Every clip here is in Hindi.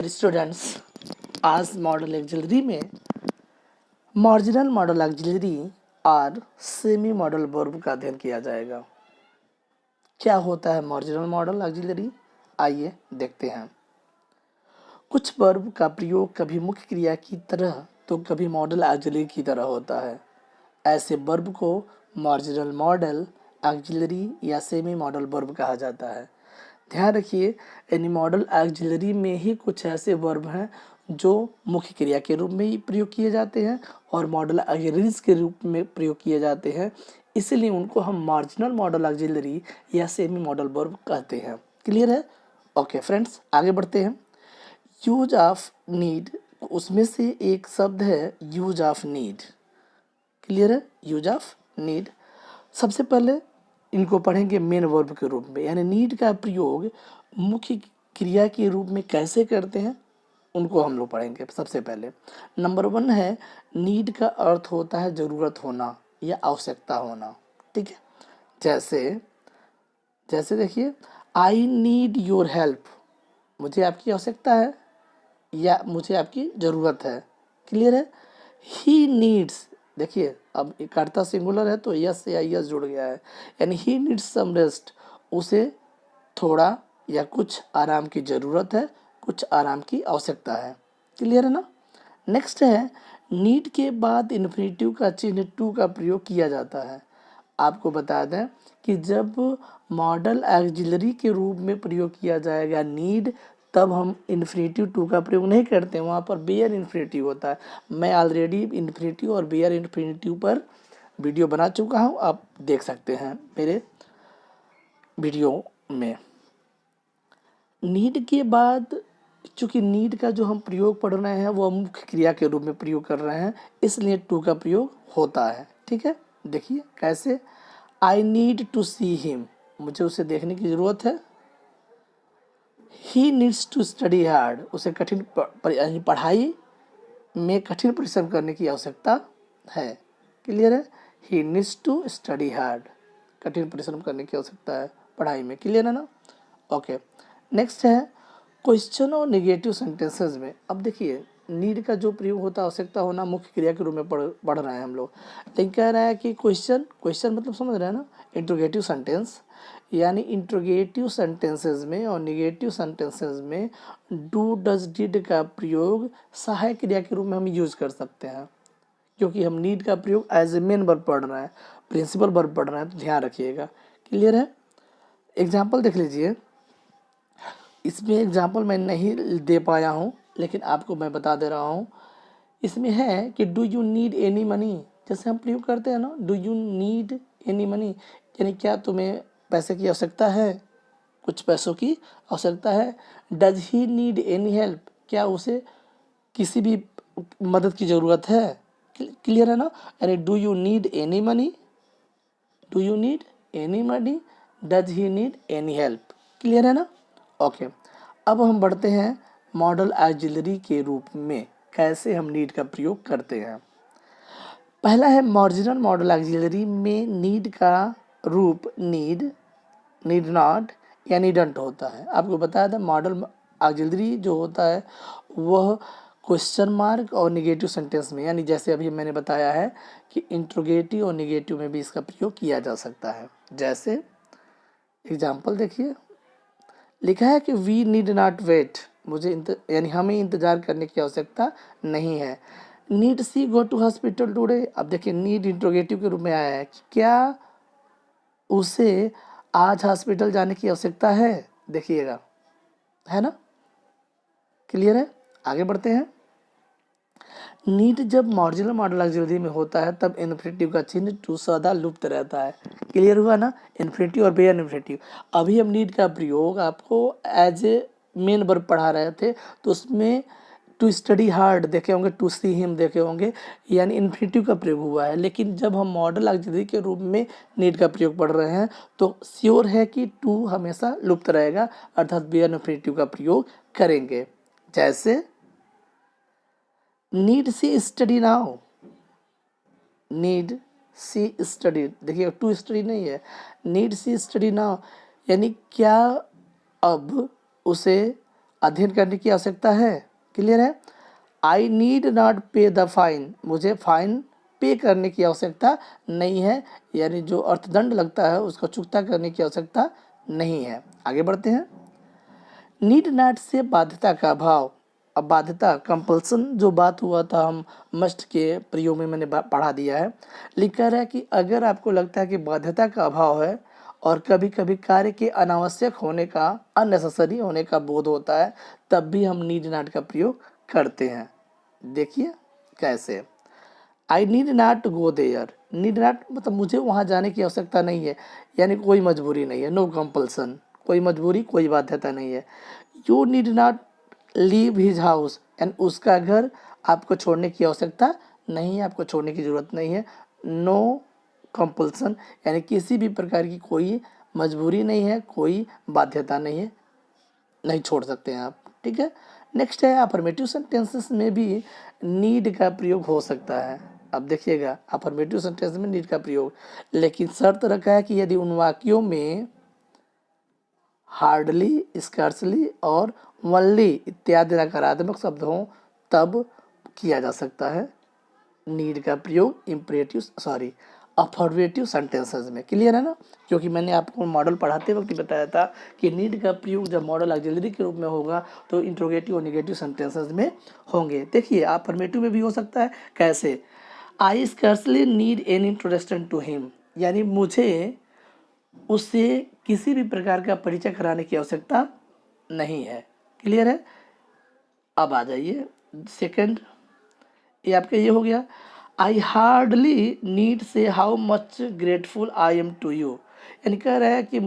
स्टूडेंट्स, आज मॉडल ऑक्सिलरी में मार्जिनल मॉडल ऑक्सिलरी और सेमी मॉडल वर्ब का अध्ययन किया जाएगा। क्या होता है मार्जिनल मॉडल ऑक्सिलरी? आइए देखते हैं। कुछ वर्ब का प्रयोग कभी मुख्य क्रिया की तरह तो कभी मॉडल ऑक्सिलरी की तरह होता है। ऐसे वर्ब को मार्जिनल मॉडल ऑक्सिलरी या सेमी मॉडल वर्ब कहा जाता है। ध्यान रखिए, यानी मॉडल ऑक्सिलरी में ही कुछ ऐसे वर्ब हैं जो मुख्य क्रिया के रूप में ही प्रयोग किए जाते हैं और मॉडल ऑक्सिलरीज के रूप में प्रयोग किए जाते हैं, इसलिए उनको हम मार्जिनल मॉडल ऑक्सिलरी या सेमी मॉडल वर्ब कहते हैं। क्लियर है? ओके फ्रेंड्स, आगे बढ़ते हैं। यूज ऑफ नीड, उसमें से एक शब्द है यूज ऑफ नीड। क्लियर है? Use of need. सबसे पहले इनको पढ़ेंगे मेन वर्ब के रूप में, यानी नीड का प्रयोग मुख्य क्रिया के रूप में कैसे करते हैं उनको हम लोग पढ़ेंगे। सबसे पहले नंबर 1 है, नीड का अर्थ होता है ज़रूरत होना या आवश्यकता होना। ठीक है, जैसे जैसे देखिए, आई नीड योर हेल्प, मुझे आपकी आवश्यकता है या मुझे आपकी ज़रूरत है। क्लियर है? ही नीड्स, देखिए अब कर्ता सिंगुलर है तो यस या यस जुड़ गया है, यानी ही नीड्स सम रेस्ट, उसे थोड़ा या कुछ आराम की ज़रूरत है, कुछ आराम की आवश्यकता है। क्लियर है ना? नेक्स्ट है, नीड के बाद इन्फिनेटिव का चिन्ह टू का प्रयोग किया जाता है। आपको बता दें कि जब मॉडल ऑक्सिलरी के रूप में प्रयोग किया जाएगा नीड, तब हम इन्फिनेटिव टू का प्रयोग नहीं करते, वहाँ पर बेयर इन्फिनेटिव होता है। मैं ऑलरेडी इन्फिनेटिव और बेयर इन्फिनेटिव पर वीडियो बना चुका हूँ, आप देख सकते हैं मेरे वीडियो में। नीड के बाद, चूँकि नीड का जो हम प्रयोग पढ़ रहे हैं वो मुख्य क्रिया के रूप में प्रयोग कर रहे हैं, इसलिए टू का प्रयोग होता है। ठीक है, देखिए कैसे। I need to see him, मुझे उसे देखने की ज़रूरत है। He needs to study hard, उसे कठिन पढ़ाई में कठिन परिश्रम करने की आवश्यकता है। क्लियर है? He needs to study hard, कठिन परिश्रम करने की आवश्यकता है पढ़ाई में। क्लियर है ना? ओके, नेक्स्ट है क्वेश्चन और निगेटिव सेंटेंसेस में। अब देखिए, नीड का जो प्रयोग होता है आवश्यकता होना, मुख्य क्रिया के रूप में पढ़ रहे हैं हम लोग, लेकिन कह रहा है कि क्वेश्चन मतलब समझ रहे हैं ना, इंट्रोगेटिव सेंटेंस, यानी इंट्रोगेटिव सेंटेंसेस में और निगेटिव सेंटेंसेस में डू डज डिड का प्रयोग सहायक क्रिया के रूप में हम यूज कर सकते हैं, क्योंकि हम नीड का प्रयोग एज ए मेन वर्ब पढ़ रहे हैं, प्रिंसिपल वर्ब पढ़ रहे हैं, तो ध्यान रखिएगा। क्लियर है? एग्जाम्पल देख लीजिए। इसमें एग्जाम्पल मैं नहीं दे पाया हूँ, लेकिन आपको मैं बता दे रहा हूँ। इसमें है कि do you need any money, जैसे हम प्रयोग करते हैं ना, do you need any money, यानी क्या तुम्हें पैसे की आवश्यकता है, कुछ पैसों की आवश्यकता है। Does he need any help, क्या उसे किसी भी मदद की ज़रूरत है। क्लियर है ना? यानी do you need any money, do you need any money, does he need any help. Clear है ना? ओके, अब हम बढ़ते हैं मॉडल ऑक्सिलरी के रूप में कैसे हम नीड का प्रयोग करते हैं। पहला है मार्जिनल मॉडल ऑक्सिलरी में नीड का रूप नीड, नीड नॉट या नीडंट होता है। आपको बताया था मॉडल ऑक्सिलरी जो होता है वह क्वेश्चन मार्क और निगेटिव सेंटेंस में, यानी जैसे अभी मैंने बताया है कि इंट्रोगेटिव और निगेटिव में भी इसका प्रयोग किया जा सकता है। जैसे एग्जाम्पल देखिए, लिखा है कि वी नीड नॉट वेट, मुझे यानी हमें इंतज़ार करने की आवश्यकता नहीं है। Need she go to hospital today, अब देखिए नीड इंट्रोगेटिव के रूप में आया है कि क्या उसे आज हॉस्पिटल जाने की आवश्यकता है। देखिएगा, है ना? क्लियर है? आगे बढ़ते हैं। नीड जब मार्जिनल मॉडल ऑक्सिलरी में होता है तब इन्फिनेटिव का चिन्ह टू सदा लुप्त रहता है। क्लियर हुआ ना? इन्फिनेटिव और बेयर इन्फिनेटिव। अभी हम नीड का प्रयोग आपको एज ए मेन वर्ब पढ़ा रहे थे, तो उसमें टू स्टडी हार्ड देखे होंगे, टू सी हिम देखे होंगे, यानी इन्फिनेटिव का प्रयोग हुआ है। लेकिन जब हम मॉडल ऑक्सिलरी के रूप में नीड का प्रयोग पढ़ रहे हैं तो श्योर है कि टू हमेशा लुप्त रहेगा, अर्थात बेयर इन्फिनेटिव का प्रयोग करेंगे। जैसे नीड सी स्टडी नाउ, नीड सी स्टडी, देखिए टू स्टडी नहीं है, नीड सी स्टडी नाउ, यानी क्या अब उसे अध्ययन करने की आवश्यकता है। क्लियर है। आई नीड नॉट पे द फाइन, मुझे फाइन पे करने की आवश्यकता नहीं है, यानी जो अर्थदंड लगता है उसका चुकता करने की आवश्यकता नहीं है। आगे बढ़ते हैं। नीड नॉट से बाध्यता का अभाव। अब बाध्यता कंपल्सन जो बात हुआ था, हम मस्ट के प्रयोग में मैंने पढ़ा दिया है। लिखा है कि अगर आपको लगता है कि बाध्यता का अभाव है और कभी कभी कार्य के अनावश्यक होने का, अननेसेसरी होने का बोध होता है, तब भी हम नीड नॉट का प्रयोग करते हैं। देखिए कैसे। I need not go there, need not मतलब मुझे वहाँ जाने की आवश्यकता नहीं है, यानी कोई मजबूरी नहीं है, नो कंपल्सन, कोई मजबूरी कोई बाध्यता नहीं है। You need not leave his house, and उसका घर आपको छोड़ने की आवश्यकता नहीं है, आपको छोड़ने की ज़रूरत नहीं है। नो कंपल्सन, यानी किसी भी प्रकार की कोई मजबूरी नहीं है, कोई बाध्यता नहीं है, नहीं छोड़ सकते हैं आप। ठीक है। नेक्स्ट है अफर्मेटिव सेंटेंसेस में भी नीड का प्रयोग हो सकता है। अब देखिएगा अफर्मेटिव सेंटेंस में नीड का प्रयोग, लेकिन शर्त रखा है कि यदि उन वाक्यों में हार्डली, स्कर्सली और वनली इत्यादि नकारात्मक शब्द हों तब किया जा सकता है नीड का प्रयोग अफर्मेटिव सेंटेंसेस में। क्लियर है ना। क्योंकि मैंने आपको मॉडल पढ़ाते वक्त ही बताया था कि नीड का प्रयोग जब मॉडल ऑक्सिलरी के रूप में होगा तो इंट्रोगेटिव और नेगेटिव सेंटेंसेस में होंगे। देखिए अफर्मेटिव में भी हो सकता है। कैसे। I scarcely need any introduction to him, यानी मुझे उससे किसी भी प्रकार का परिचय कराने की आवश्यकता नहीं है। क्लियर है। अब आ जाइए सेकंड, ये आपका ये हो गया। I hardly need say how much grateful I am to you, यानी कह रहा है कि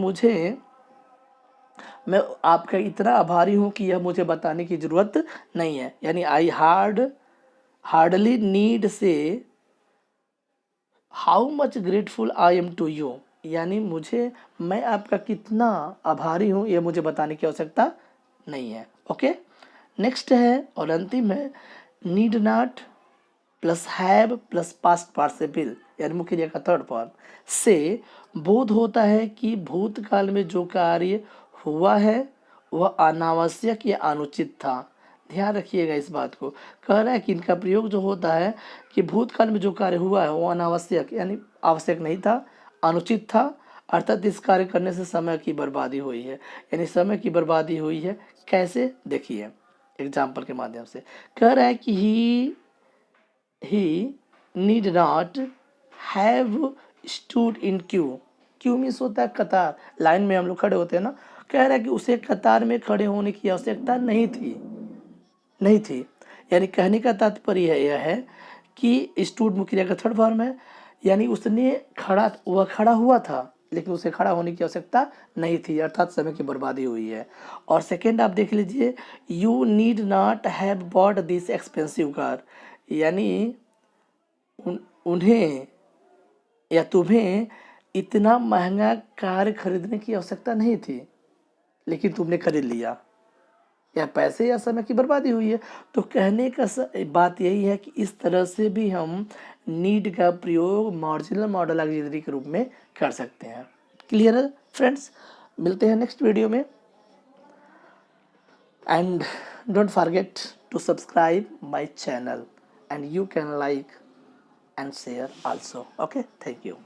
मैं आपका इतना आभारी हूँ कि यह मुझे बताने की ज़रूरत नहीं है। यानी I hardly need say how much grateful I am to you, यानी मैं आपका कितना आभारी हूँ यह मुझे बताने की आवश्यकता नहीं है। ओके। नेक्स्ट है और अंतिम है need not plus have plus past participle, यानी मुख्य क्रिया का थर्ड फॉर्म से बोध होता है कि भूतकाल में जो कार्य हुआ है वह अनावश्यक या अनुचित था। ध्यान रखिएगा इस बात को। कह रहा है कि इनका प्रयोग जो होता है कि भूतकाल में जो कार्य हुआ है वो अनावश्यक यानी आवश्यक नहीं था, अनुचित था, अर्थात इस कार्य करने से समय की बर्बादी हुई है, यानी समय की बर्बादी हुई है। कैसे देखिए एग्जाम्पल के माध्यम से। कह रहा है कि he need not have stood in queue, Q means होता है कतार, लाइन में हम लोग खड़े होते हैं ना। कह रहा है कि उसे कतार में खड़े होने की आवश्यकता नहीं थी। यानी कहने का तात्पर्य यह है कि स्टूड मुख्य क्रिया का थर्ड फॉर्म है, यानी वह खड़ा हुआ था लेकिन उसे खड़ा होने की आवश्यकता नहीं थी, अर्थात समय की बर्बादी हुई है। और सेकेंड आप देख लीजिए, you need not have bought this expensive car, यानी उन्हें या तुम्हें इतना महंगा कार खरीदने की आवश्यकता नहीं थी लेकिन तुमने खरीद लिया, या पैसे या समय की बर्बादी हुई है। तो कहने का बात यही है कि इस तरह से भी हम नीड का प्रयोग मार्जिनल मॉडल ऑक्सिलरी के रूप में कर सकते हैं। क्लियर है फ्रेंड्स। मिलते हैं नेक्स्ट वीडियो में, and don't forget to subscribe my channel and you can like and share also. Okay, thank you.